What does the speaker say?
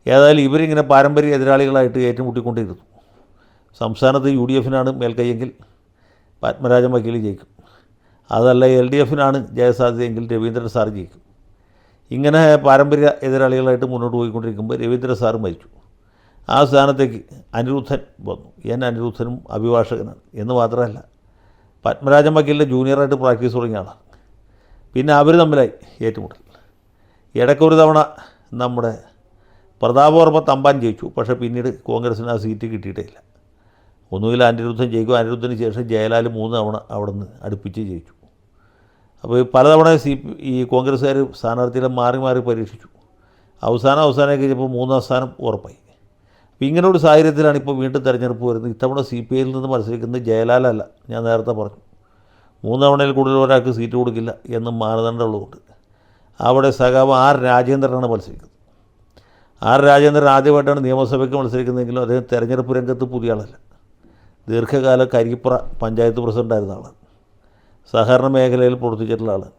ഏതായാലും ഇവരിങ്ങനെ പാരമ്പര്യ എതിരാളികളായിട്ട് ഏറ്റുമുട്ടിക്കൊണ്ടിരുന്നു. സംസ്ഥാനത്ത് UDF-നാണ് മേൽക്കൈയെങ്കിൽ പത്മരാജൻ വക്കീൽ ജയിക്കും, അതല്ല LDF-നാണ് ജയസാധ്യതയെങ്കിൽ രവീന്ദ്രൻ സാർ ജയിക്കും. ഇങ്ങനെ പാരമ്പര്യ എതിരാളികളായിട്ട് മുന്നോട്ട് പോയിക്കൊണ്ടിരിക്കുമ്പോൾ രവീന്ദ്രൻ സാർ മരിച്ചു. ആ സ്ഥാനത്തേക്ക് അനിരുദ്ധൻ വന്നു. അനിരുദ്ധനും അഭിഭാഷകനാണ് എന്ന് മാത്രമല്ല പത്മരാജൻ വക്കീലിൻ്റെ ജൂനിയറായിട്ട് പ്രാക്ടീസ് തുടങ്ങിയ ആളാണ്. പിന്നെ അവർ തമ്മിലായി ഏറ്റുമുട്ടൽ. ഇടയ്ക്കൊരു തവണ നമ്മുടെ പ്രതാപവർമ്മ തമ്പാൻ ജയിച്ചു, പക്ഷേ പിന്നീട് കോൺഗ്രസ്സിന് ആ സീറ്റ് കിട്ടിയിട്ടേ ഇല്ല. ഒന്നുകിൽ അനിരുദ്ധൻ ജയിക്കും, അനിരുദ്ധന് ശേഷം ജയലാൽ 3 തവണ അവിടെ നിന്ന് അടുപ്പിച്ച് ജയിച്ചു. അപ്പോൾ പലതവണ ഈ കോൺഗ്രസ്സുകാർ സ്ഥാനാർത്ഥികളെ മാറി മാറി പരീക്ഷിച്ചു. അവസാനം കഴിഞ്ഞപ്പോൾ 3ാം സ്ഥാനം ഉറപ്പായി. അപ്പോൾ ഇങ്ങനൊരു സാഹചര്യത്തിലാണ് ഇപ്പോൾ വീണ്ടും തെരഞ്ഞെടുപ്പ് വരുന്നത്. ഇത്തവണ CPIയിൽ നിന്ന് മത്സരിക്കുന്നത് ജയലാലല്ല, ഞാൻ നേരത്തെ പറഞ്ഞു. 3 തവണയിൽ കൂടുതൽ ഒരാൾക്ക് സീറ്റ് കൊടുക്കില്ല എന്ന് മാനദണ്ഡമുള്ളതുകൊണ്ട് അവിടെ സഖാവ് R. രാജേന്ദ്രനാണ് മത്സരിക്കുന്നത്. R. രാജേന്ദ്രൻ ആദ്യമായിട്ടാണ് നിയമസഭയ്ക്ക് മത്സരിക്കുന്നതെങ്കിലും അദ്ദേഹം തെരഞ്ഞെടുപ്പ് രംഗത്ത് പുതിയ ആളല്ല. ദീർഘകാലം കരിപ്പുറ പഞ്ചായത്ത് പ്രസിഡൻ്റായിരുന്ന ആളാണ്. സഹകരണ മേഖലയിൽ പ്രവർത്തിച്ചിട്ടുള്ള ആളാണ്.